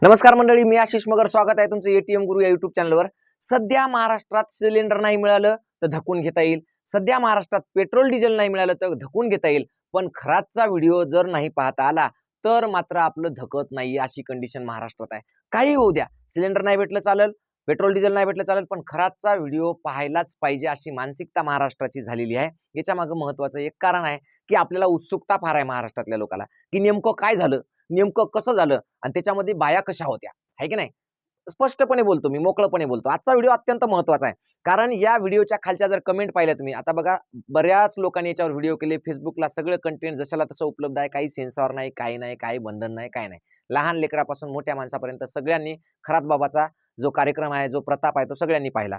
नमस्कार मंडळी, मी आशिष मगर. स्वागत आहे तुमचं एटीएम गुरु या युट्यूब चॅनलवर. सध्या महाराष्ट्रात सिलेंडर नाही मिळालं तर धकून घेता येईल. सध्या महाराष्ट्रात पेट्रोल डिझेल नाही मिळालं तर धकून घेता येईल. पण खरातचा व्हिडिओ जर नाही पाहता आला तर मात्र आपलं धकत नाही, अशी कंडिशन महाराष्ट्रात आहे. काही होऊ द्या, सिलेंडर नाही भेटलं चालेल, पेट्रोल डिझेल नाही भेटलं चालेल, पण खरातचा व्हिडिओ पाहायलाच पाहिजे, अशी मानसिकता महाराष्ट्राची झालेली आहे. याच्या मागे महत्वाचं एक कारण आहे की आपल्याला उत्सुकता फार आहे महाराष्ट्रातल्या लोकांना, की नेमकं काय झालं, नेमकं कसं झालं आणि त्याच्यामध्ये बाया कशा होत्या, आहे की नाही. स्पष्टपणे बोलतो मी, मोकळपणे बोलतो. आजचा व्हिडिओ अत्यंत महत्वाचा आहे, कारण या व्हिडिओच्या खालच्या जर कमेंट पाहिल्या तुम्ही, आता बघा बऱ्याच लोकांनी याच्यावर व्हिडिओ केले, फेसबुकला सगळं कंटेंट जशाला तसं उपलब्ध आहे, काही सेन्सॉर नाही, काही नाही, काही बंधन नाही, काही नाही. लहान लेकरापासून मोठ्या माणसापर्यंत सगळ्यांनी खरात बाबाचा जो कार्यक्रम आहे, जो प्रताप आहे, तो सगळ्यांनी पाहिला.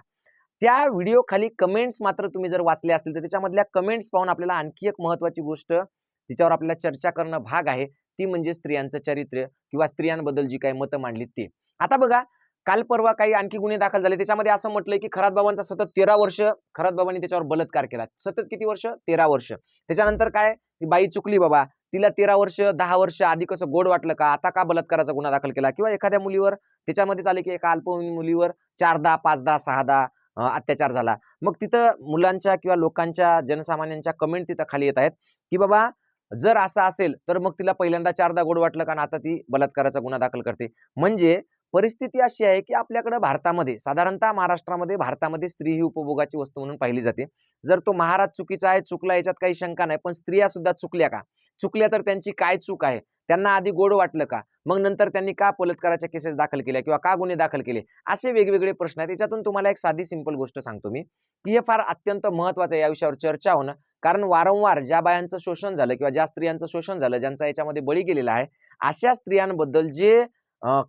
त्या व्हिडिओ खाली कमेंट्स मात्र तुम्ही जर वाचले असतील तर त्याच्यामधल्या कमेंट्स पाहून आपल्याला आणखी एक महत्वाची गोष्ट तिच्यावर आपल्याला चर्चा करणं भाग आहे, ती म्हणजे स्त्रियांचं चरित्र किंवा स्त्रियांबद्दल जी काही मतं मांडली ती. आता बघा, काल परवा काही आणखी गुन्हे दाखल झाले, त्याच्यामध्ये असं म्हटलंय की खरात बाबांचा सतत 13 वर्ष खरात बाबांनी त्याच्यावर बलात्कार केला. सतत किती वर्ष? 13 वर्ष. त्याच्यानंतर काय, बाई चुकली बाबा, तिला 13 वर्ष 10 वर्ष आधी कसं गोड वाटलं का, आता का बलात्काराचा गुन्हा दाखल केला, किंवा एखाद्या मुलीवर त्याच्यामध्ये चाले की एका अल्पवयीन मुलीवर 4दा 5दा 6दा अत्याचार झाला. मग तिथं मुलांच्या किंवा लोकांच्या जनसामान्यांच्या कमेंट तिथं खाली येत आहेत की बाबा जर असं असेल तर मग तिला पहिल्यांदा 4दा गोड वाटलं का, आता ती बलात्काराचा गुन्हा दाखल करते. म्हणजे परिस्थिती अशी आहे की आपल्याकडे भारतामध्ये, साधारणतः महाराष्ट्रामध्ये, भारतामध्ये स्त्री ही उपभोगाची वस्तू म्हणून पाहिली जाते. जर तो महाराज चुकीचा आहे, चुकला, याच्यात काही शंका नाही, पण स्त्रिया सुद्धा चुकल्या का? चुकल्या तर त्यांची काय चूक आहे? त्यांना आधी गोड वाटलं का? मग नंतर त्यांनी का बलात्काराच्या केसेस दाखल केल्या किंवा का गुन्हे दाखल केले? असे वेगवेगळे प्रश्न आहेत. त्याच्यातून तुम्हाला एक साधी सिंपल गोष्ट सांगतो मी, की हे फार अत्यंत महत्वाचं आहे या विषयावर चर्चा होणं. कारण वारंवार ज्या बायांचं शोषण झालं किंवा ज्या स्त्रियांचं शोषण झालं, ज्यांचा याच्यामध्ये बळी गेलेला आहे, अशा स्त्रियांबद्दल जे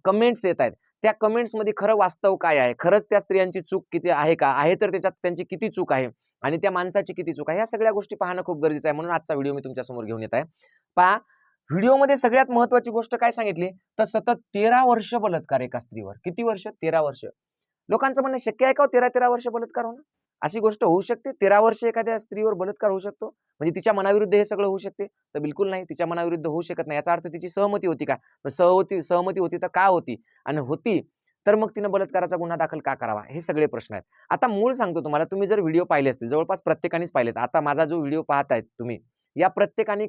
कमेंट्स येत आहेत, त्या कमेंट्समध्ये खरं वास्तव काय आहे, खरंच त्या स्त्रियांची चूक किती आहे का, आहे तर त्याच्यात त्यांची किती चूक आहे आणि त्या माणसाची किती चूक आहे, ह्या सगळ्या गोष्टी पाहणं खूप गरजेचं आहे. म्हणून आजचा व्हिडिओ मी तुमच्या समोर घेऊन येत आहे. पहा, व्हिडिओमध्ये सगळ्यात महत्वाची गोष्ट काय सांगितली, तर सतत 13 वर्ष बलात्कार एका स्त्रीवर. किती वर्ष? 13 वर्ष. लोकांचं म्हणणं, शक्य आहे का 13 वर्ष बलात्कार होणं? अशी गोष्ट होऊ शकते? 13 वर्ष एखाद्या स्त्रीवर बलात्कार होऊ शकतो? म्हणजे तिच्या मनाविरुद्ध हे सगळं होऊ शकते? तर बिलकुल नाही, तिच्या मनाविरुद्ध होऊ शकत नाही. याचा अर्थ तिची सहमती होती का? सहमती होती तर का होती? आणि होती तर मग तिनं बलात्काराचा गुन्हा दाखल का करावा? हे सगळे प्रश्न आहेत. आता मूळ सांगतो तुम्हाला, तुम्ही जर व्हिडिओ पाहिले असतील, जवळपास प्रत्येकानेच पाहिलेत. आता माझा जो व्हिडिओ पाहतायत तुम्ही, या प्रत्येकाने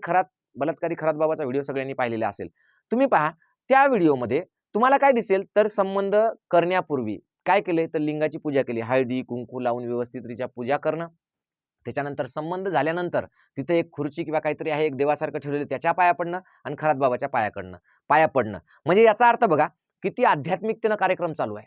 बलात्कारी खरात बाबाचा व्हिडिओ सगळ्यांनी पाहिलेला असेल. तुम्ही पहा, त्या व्हिडिओमध्ये तुम्हाला काय दिसेल, तर संबंध करण्यापूर्वी काय केले, तर लिंगाची पूजा केली, हळदी कुंकू लावून व्यवस्थितरित्या पूजा करणं. त्याच्यानंतर संबंध झाल्यानंतर तिथे एक खुर्ची किंवा काहीतरी आहे, एक देवासारखं ठेवलेलं, त्याच्या पाया पडणं आणि खरात बाबाच्या पाया पडणं. म्हणजे याचा अर्थ बघा, किती आध्यात्मिकतेनं कार्यक्रम चालू आहे,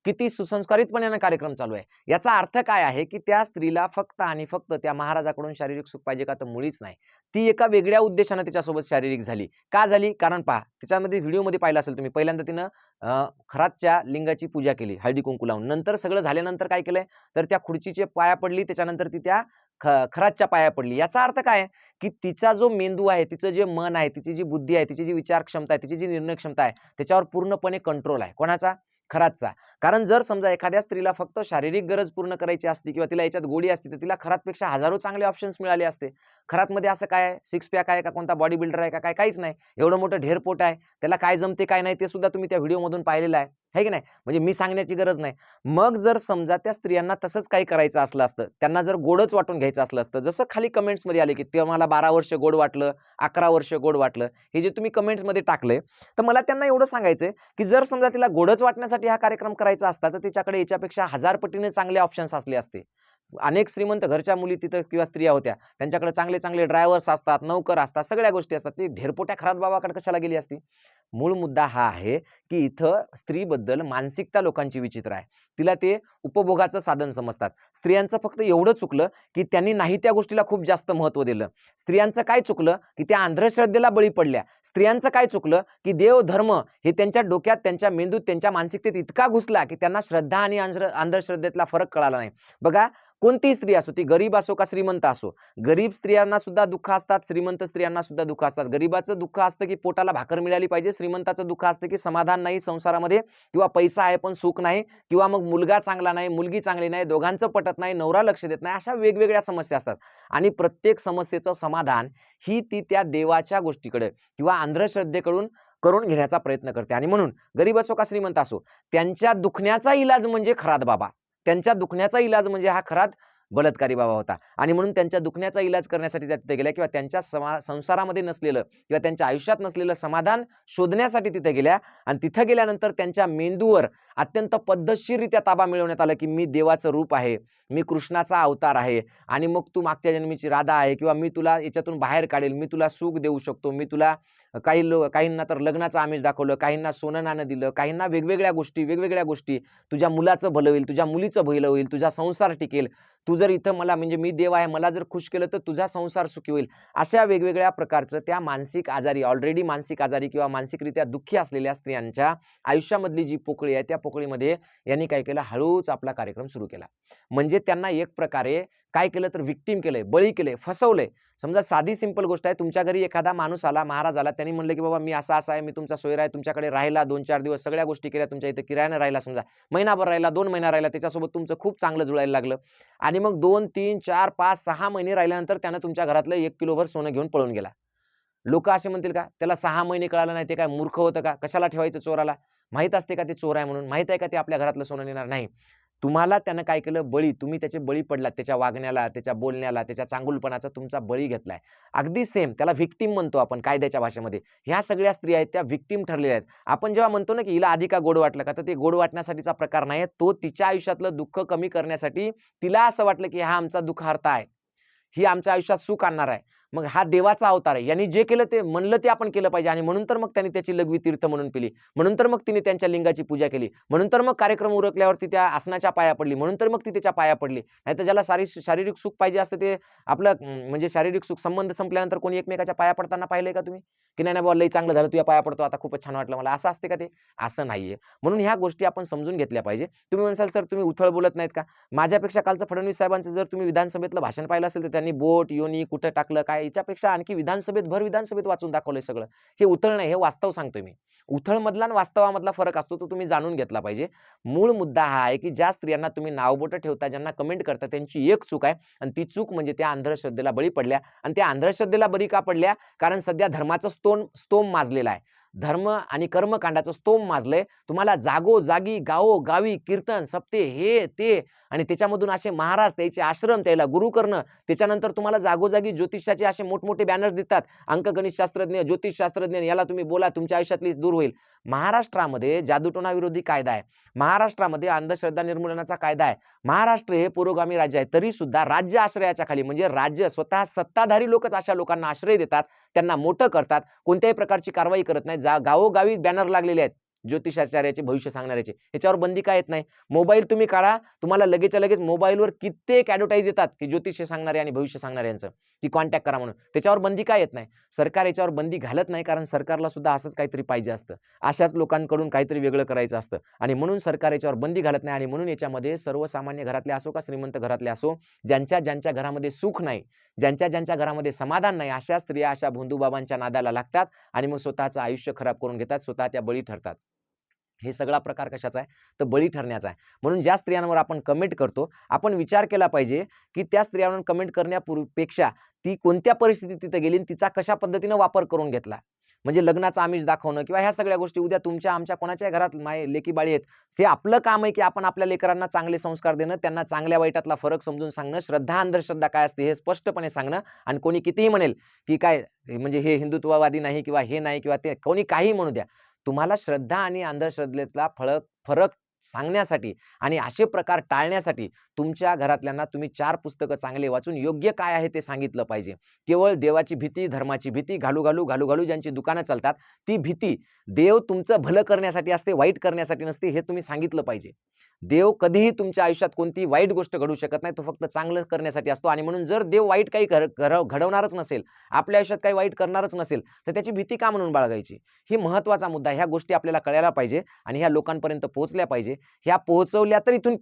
किती सुसंस्कारितपणे कार्यक्रम चालू आहे. याचा अर्थ काय आहे, की त्या स्त्रीला फक्त आणि फक्त त्या महाराजाकडून शारीरिक सुख पाहिजे का, तर मुळीच नाही. ती एका वेगळ्या उद्देशाने त्याच्यासोबत शारीरिक झाली. का झाली? कारण पहा, त्याच्यामध्ये व्हिडिओमध्ये पाहिलं असेल तुम्ही, पहिल्यांदा तिनं खरातच्या लिंगाची पूजा केली हळदी कुंकू लावून. नंतर सगळं झाल्यानंतर काय केलंय, तर त्या खुर्चीच्या पाया पडली, त्याच्यानंतर ती त्या खरातच्या पाया पडली. याचा अर्थ काय, की तिचा जो मेंदू आहे, तिचं जे मन आहे, तिची जी बुद्धी आहे, तिची जी विचार क्षमता आहे, तिची जी निर्णय क्षमता आहे, त्याच्यावर पूर्णपणे कंट्रोल आहे. कोणाचा? खरातचा. कारण जर समजा एखाद्या स्त्रीला फक्त शारीरिक गरज पूर्ण करायची असती किंवा तिला याच्यात गोडी असती, तर तिला खरातपेक्षा हजारो चांगले ऑप्शन्स मिळाले असते. खरातमध्ये असं काय आहे, सिक्स पॅक आहे का, कोणता बॉडी बिल्डर आहे का, काहीच नाही. एवढं मोठं ढेरपोट आहे, त्याला काय जमते काय नाही ते सुद्धा तुम्ही त्या व्हिडिओमधून पाहिलेलं आहे की नाही. म्हणजे मी सांगण्याची गरज नाही. मग जर समजा त्या स्त्रियांना तसंच काही करायचं असलं असतं, त्यांना जर गोडच वाटून घ्यायचं असलं असतं, जसं खाली कमेंट्समध्ये आले की ते मला 12 वर्ष गोड वाटलं, 11 वर्ष गोड वाटलं, हे जे तुम्ही कमेंट्समध्ये टाकले, तर मला त्यांना एवढं सांगायचंय की जर समजा तिला गोडच वाटण्यासाठी हा कार्यक्रम करायचा असता, तर तिच्याकडे याच्यापेक्षा 1000 पटीने चांगले ऑप्शन्स असले असते. अनेक श्रीमंत घरच्या मुली तिथं किंवा स्त्रिया होत्या, त्यांच्याकडे चांगले चांगले ड्रायव्हर्स असतात, नौकर असतात, सगळ्या गोष्टी असतात. ती ढेरपोट्या खरात बाबाकडे कशाला गेली असती? मूळ मुद्दा हा आहे की इथं स्त्रीबद्दल मानसिकता लोकांची विचित्र आहे. तिला ते उपभोगाचं साधन समजतात. स्त्रियांचं फक्त एवढं चुकलं की त्यांनी नाही त्या गोष्टीला खूप जास्त महत्त्व दिलं. स्त्रियांचं काय चुकलं, की त्या अंधश्रद्धेला बळी पडल्या. स्त्रियांचं काय चुकलं, की देव धर्म हे त्यांच्या डोक्यात, त्यांच्या मेंदूत, त्यांच्या मानसिकतेत इतका घुसला की त्यांना श्रद्धा आणि अंधश्रद्धेतला फरक कळाला नाही. बघा, कोणतीही स्त्री असो, ती गरीब असो का श्रीमंत असो, गरीब स्त्रियांना सुद्धा दुःख असतात, श्रीमंत स्त्रियांना सुद्धा दुःख असतात. गरीबाचं दुःख असतं की पोटाला भाकर मिळाली पाहिजे, श्रीमंताचं दुःख असतं की समाधान नाही संसारामध्ये, किंवा पैसा आहे पण सुख नाही, किंवा मग मुलगा चांगला नाही, मुलगी चांगली नाही, दोघांचं पटत नाही, नवरा लक्ष देत नाही. अशा वेगवेगळ्या समस्या असतात आणि प्रत्येक समस्येचं समाधान ही ती त्या देवाच्या गोष्टीकडे किंवा अंधश्रद्धेकडून करून घेण्याचा प्रयत्न करते. आणि म्हणून गरीब असो का श्रीमंत असो, त्यांच्या दुखण्याचा इलाज म्हणजे खरात बाबा. त्यांच्या दुखण्याचा इलाज म्हणजे हा खरात बलात्कारी बाबा होता. आणि म्हणून त्यांच्या दुखण्याचा इलाज करण्यासाठी त्या तिथे गेल्या, किंवा त्यांच्या संसारामध्ये नसलेलं किंवा त्यांच्या आयुष्यात नसलेलं समाधान शोधण्यासाठी तिथे गेल्या. आणि तिथं गेल्यानंतर त्यांच्या मेंदूवर अत्यंत पद्धतशीररित्या ताबा मिळवण्यात आला, की मी देवाचं रूप आहे, मी कृष्णाचा अवतार आहे, आणि मग तू मागच्या जन्मीची राधा आहे, किंवा मी तुला याच्यातून बाहेर काढेल, मी तुला सुख देऊ शकतो, मी तुला काहींना तर लग्नाचं आमिष दाखवलं, काहींना सोनं नाणं दिलं, काहींना वेगवेगळ्या गोष्टी, तुझ्या मुलाचं भलं होईल, तुझ्या मुलीचं भलं होईल, तुझा संसार टिकेल, तू जर इथं मला म्हणजे मी देव आहे, मला जर खुश केलं तर तुझा संसार सुखी होईल. अशा वेगवेगळ्या प्रकारचं त्या मानसिक आजारी, ऑलरेडी मानसिक आजारी किंवा मानसिकरित्या दुःखी असलेल्या स्त्रियांच्या आयुष्यामधली जी पोकळी आहे, त्या पोकळीमध्ये यांनी काय केलं, हळूच आपला कार्यक्रम सुरू केला. म्हणजे त्यांना एक प्रकारे काय केलं तर विक्टीम केलंय, बळी केलंय, फसवलंय. समजा साधी सिंपल गोष्ट आहे, तुमच्या घरी एखादा माणूस आला, महाराज आला, त्यांनी म्हणलं की बाबा मी असा आहे, मी तुमचा सोयरा आहे, तुमच्याकडे राहिला, 2-4 दिवस सगळ्या गोष्टी केल्या, तुमच्या इथं किरायानं राहिला, समजा महिनाभर राहिला, 2 महिना राहिला, त्याच्यासोबत तुमचं खूप चांगलं जुळायला लागलं. आणि मग 2, 3, 4, 5, 6 महिने राहिल्यानंतर त्यानं तुमच्या घरातलं 1 किलोभर सोनं घेऊन पळून गेला. लोक असे म्हणतील का, त्याला 6 महिने कळालं नाही, ते काय मूर्ख होतं का, कशाला ठेवायचं चोराला, माहित असते का ते चोर आहे म्हणून, माहित आहे का ते आपल्या घरातलं सोनं नेणार नाही. तुम्हाला त्यानं काय केलं, बळी, तुम्ही त्याचे बळी पडलात, त्याच्या वागण्याला, त्याच्या बोलण्याला, त्याच्या चांगुलपणाचा तुमचा बळी घेतलाय. अगदी सेम त्याला व्हिक्टीम म्हणतो आपण कायद्याच्या भाषेमध्ये. ह्या सगळ्या स्त्रिया आहेत त्या व्हिक्टीम ठरलेल्या आहेत. आपण जेव्हा म्हणतो ना की हिला आधी का गोड वाटलं का, तर ते गोड वाटण्यासाठीचा प्रकार नाही, तो तिच्या आयुष्यातलं दुःख कमी करण्यासाठी तिला असं वाटलं की हा आमचा दुःख हरता आहे, ही आमच्या आयुष्यात सुख आणणार आहे, मग हा देवाचा अवतार आहे, यांनी जे केलं ते म्हणलं ते आपण केलं पाहिजे. आणि म्हणून तर मग त्यांनी त्याची लघवी तीर्थ म्हणून पिली, म्हणून तर मग तिने त्यांच्या लिंगाची पूजा केली, म्हणून तर मग कार्यक्रम उरकल्यावरती त्या आसनाच्या पाया पडली, म्हणून तर मग ती त्याच्या पाया पडली. नाहीतर ज्याला शारीरिक सुख पाहिजे असतं ते आपलं म्हणजे शारीरिक सुख संबंध संपल्यानंतर कोणी एकमेकाच्या पाया पडताना पाहिलंय का तुम्ही, की नाही नाही लई चांगलं झालं तुझ्या पाया पडतो, आता खूपच छान वाटलं मला, असं असते का ते? असं नाहीये. म्हणून ह्या गोष्टी आपण समजून घेतल्या पाहिजे. तुम्ही म्हणसाल सर तुम्ही उथळ बोलत नाहीत का, माझ्यापेक्षा कालचं फडणवीस साहेबांचं जर तुम्ही विधानसभेतलं भाषण पाहिलं असेल तर त्यांनी बोट योनी कुठं टाकलं काय, याच्यापेक्षा आणखी विधानसभेत वाचून दाखवलंय सगळं. हे उथळ नाही, हे वास्तव सांगतोय मी. उथळ मधला आणि वास्तवामधला फरक असतो, तो तुम्ही जाणून घेतला पाहिजे. मूळ मुद्दा हा आहे की ज्या स्त्रियांना तुम्ही नावबोटं ठेवता, ज्यांना कमेंट करता, त्यांची एक चूक आहे, आणि ती चूक म्हणजे त्या अंधश्रद्धेला बळी पडल्या. आणि त्या अंधश्रद्धेला बळी का पडल्या, कारण सध्या धर्माचं स्तोम माजलेला आहे, धर्म आणि कर्मकांडाचं स्तोम माजलंय. तुम्हाला जागोजागी गावोगावी कीर्तन सप्ते हे ते, आणि त्याच्यामधून असे महाराज, त्याचे आश्रम, त्याला गुरु करणं, त्याच्यानंतर तुम्हाला जागोजागी ज्योतिषाचे असे मोठमोठे बॅनर्स दिसतात, अंकगणितशास्त्रज्ञ, ज्योतिषशास्त्रज्ञ, याला तुम्ही बोला तुमच्या आयुष्यातली दूर होईल. महाराष्ट्रामध्ये जादूटोणा विरोधी कायदा आहे, महाराष्ट्रामध्ये अंधश्रद्धा निर्मूलनाचा कायदा आहे, महाराष्ट्र हे पुरोगामी राज्य आहे, तरी सुद्धा राज्य आश्रयाच्या खाली, म्हणजे राज्य स्वतः सत्ताधारी लोकच अशा लोकांना आश्रय देतात, त्यांना मोठं करतात, कोणत्याही प्रकारची कारवाई करत नाही. गावोगावी बॅनर लागलेले आहेत ज्योतिषाचार्याचे, भविष्य सांगणाऱ्याचे, याच्यावर बंदी का येत नाही? मोबाईल तुम्ही काढा, तुम्हाला लगेचच्या लगेच मोबाईलवर कित्येक ॲडव्हर्टाईज येतात की ज्योतिष सांगणारे आणि भविष्य सांगणाऱ्यांचं की कॉन्टॅक्ट करा म्हणून. त्याच्यावर बंदी का येत नाही? सरकार याच्यावर बंदी घालत नाही, कारण सरकारला सुद्धा असंच काहीतरी पाहिजे असतं, अशाच लोकांकडून काहीतरी वेगळं करायचं असतं, आणि म्हणून सरकार याच्यावर बंदी घालत नाही. आणि म्हणून याच्यामध्ये सर्वसामान्य घरातले असो का श्रीमंत घरातले असो, ज्यांच्या घरामध्ये सुख नाही, ज्यांच्या घरामध्ये समाधान नाही, अशा स्त्रिया अशा भोंदूबाबांच्या नादाला लागतात आणि मग स्वतःचं आयुष्य खराब करून घेतात, स्वतः त्या बळी ठरतात. हे सगळा प्रकार कशाचा आहे, तर बळी ठरण्याचा आहे. म्हणून ज्या स्त्रियांवर आपण कमेंट करतो, आपण विचार केला पाहिजे की त्या स्त्रियांवर कमेंट करण्यापेक्षा ती कोणत्या परिस्थितीत तिथे गेली, तिचा कशा पद्धतीने वापर करून घेतला. म्हणजे लग्नाचं आमिष दाखवणं किंवा ह्या सगळ्या गोष्टी, उद्या तुमच्या आमच्या कोणाच्या घरात लेकी बाळी आहेत, ते आपलं काम आहे की आपण आपल्या लेकरांना चांगले संस्कार देणं, त्यांना चांगल्या वाईटातला फरक समजून सांगणं, श्रद्धा अंधश्रद्धा काय असते हे स्पष्टपणे सांगणं. आणि कोणी कितीही म्हणेल की काय म्हणजे हे हिंदुत्ववादी नाही किंवा हे नाही किंवा ते, कोणी काही म्हणू द्या, तुम्हाला श्रद्धा आणि अंधश्रद्धेतला फरक सांगण्यासाठी आणि असे प्रकार टाळण्यासाठी तुमच्या घरातल्यांना तुम्ही 4 पुस्तकं चांगले वाचून योग्य काय आहे ते सांगितलं पाहिजे. केवळ देवाची भीती, धर्माची भीती, घालू ज्यांची दुकानं चालतात, ती भीती देव तुमचं भलं करण्यासाठी असते, वाईट करण्यासाठी नसते, हे तुम्ही सांगितलं पाहिजे. देव कधीही तुमच्या आयुष्यात कोणतीही वाईट गोष्ट घडू शकत नाही, तो फक्त चांगलं करण्यासाठी असतो. आणि म्हणून जर देव वाईट काही घडवणारच नसेल, आपल्या आयुष्यात काही वाईट करणारच नसेल, तर त्याची भीती का म्हणून बाळगायची? ही महत्त्वाचा मुद्दा. ह्या गोष्टी आपल्याला कळायला पाहिजे आणि ह्या लोकांपर्यंत पोहोचल्या पाहिजे. ह्या पोहोचवल्या तर इथून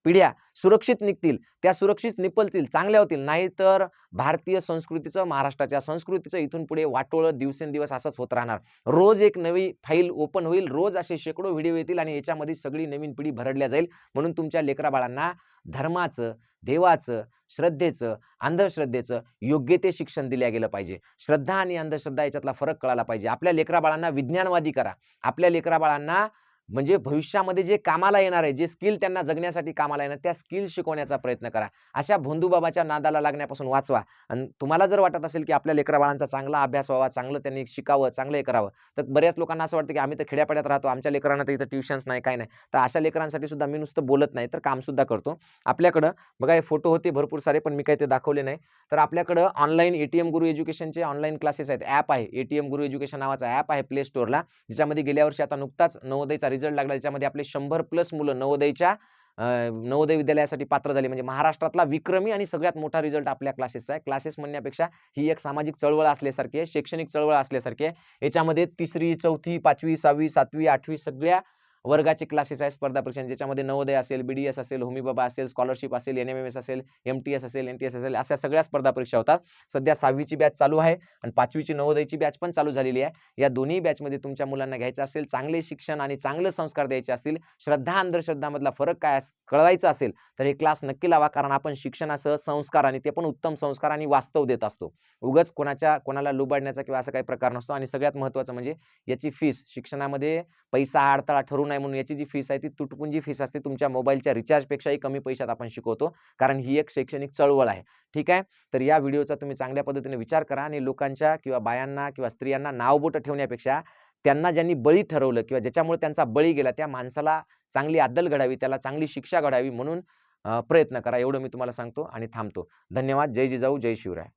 पिढ्या सुरक्षित निघतील, त्या सुरक्षित निपलतील, चांगल्या होतील. नाहीतर भारतीय संस्कृतीचं, महाराष्ट्राच्या संस्कृतीचं इथून पुढे वाटोळं दिवसेंदिवस असंच होत राहणार. रोज एक नवी फाईल ओपन होईल, रोज असे शेकडो व्हिडिओ येतील आणि याच्यामध्ये सगळी नवीन पिढी भरडल्या जाईल. म्हणून तुमच्या लेकरा बाळांना धर्माचं, देवाचं, श्रद्धेचं, अंधश्रद्धेचं योग्य ते शिक्षण दिल्या गेलं पाहिजे. श्रद्धा आणि अंधश्रद्धा याच्यातला फरक कळाला पाहिजे. आपल्या लेकराबाळांना विज्ञानवादी करा. आपल्या लेकराबाळांना म्हणजे भविष्यामध्ये जे कामाला येणार आहे, जे स्किल त्यांना जगण्यासाठी कामाला येणार, त्या स्किल शिकवण्याचा प्रयत्न करा. अशा भोंदूबाबाच्या नादाला लागण्यापासून वाचवा. आणि तुम्हाला जर वाटत असेल की आपल्या लेकराबाळांचा चांगला अभ्यास व्हावा, चांगलं त्यांनी शिकावं, चांगलं हे करावं, तर बऱ्याच लोकांना असं वाटतं की आम्ही तर खेड्यापाड्यात राहतो, आमच्या लेकरांना तर इथं ट्युशन्स नाही, काय नाही. तर अशा लेकरांसाठी सुद्धा मी नुसतं बोलत नाही, तर कामसुद्धा करतो. आपल्याकडं बघा हे फोटो होते भरपूर सारे, पण मी काही ते दाखवले नाही. तर आपल्याकडं ऑनलाईन एटीएम गुरु एज्युकेशनचे ऑनलाईन क्लासेस आहेत. ॲप आहे. एटीएम गुरु एज्युकेशन नावाचा ॲप आहे प्ले स्टोअरला, ज्याच्यामध्ये गेल्या वर्षी आता नुकताच नवोदयचा रिझल्ट लागला. ज्याच्यामध्ये आपले 100+ मुलं नवोदयच्या नवोदय विद्यालयासाठी पात्र झाले. म्हणजे महाराष्ट्रातला विक्रमी आणि सगळ्यात मोठा रिझल्ट आपल्या क्लासेसचा आहे. क्लासेस म्हणण्यापेक्षा ही एक सामाजिक चळवळ असल्यासारखी आहे, शैक्षणिक चळवळ असल्यासारखी आहे. याच्यामध्ये 3री, 4थी, 5वी, 6वी, 7वी, 8वी सगळ्या वर्गाचे क्लासेस आहेत स्पर्धा परीक्षा, ज्याच्यामध्ये नवोदय असेल, बीडीएस असेल, होमी बाबा असेल, स्कॉलरशिप असेल, एनएमएमएस असेल, एमटीएस असेल, एनटीएस असेल, अशा सगळ्या स्पर्धा परीक्षा होतात. सध्या 6वीची बॅच चालू आहे आणि 5वीची नवोदयची बॅच पण चालू झालेली आहे. या दोन्ही बॅचमध्ये तुमच्या मुलांना घ्यायचं असेल, चांगले शिक्षण आणि चांगले संस्कार द्यायचे असतील, श्रद्धा अंधश्रद्धामधला फरक काय कळवायचा असेल, तर हे क्लास नक्की लावा. कारण आपण शिक्षणासह संस्कार आणि ते पण उत्तम संस्कार आणि वास्तव देत असतो. उगाच कोणाला लुबाडण्याचा किंवा असा काही प्रकार नसतो. आणि सगळ्यात महत्त्वाचं म्हणजे याची फीस, शिक्षणामध्ये पैसा अडथळा ठरू नये म्हणून याची जी फीस आहे ती तुटपुंजी फीस असते. तुमच्या मोबाईलच्या रिचार्जपेक्षाही कमी पैशात आपण शिकवतो, कारण ही एक शैक्षणिक चळवळ आहे. ठीक आहे. तर या व्हिडिओचा तुम्ही चांगल्या पद्धतीने विचार करा आणि लोकांच्या किंवा बायांना किंवा स्त्रियांना नावबोटं ठेवण्यापेक्षा त्यांना ज्यांनी बळी ठरवलं किंवा ज्याच्यामुळे त्यांचा बळी गेला, त्या माणसाला चांगली अद्दल घडावी, त्याला चांगली शिक्षा घडावी म्हणून प्रयत्न करा. एवढं मी तुम्हाला सांगतो आणि थांबतो. धन्यवाद. जय जिजाऊ, जय शिवराय.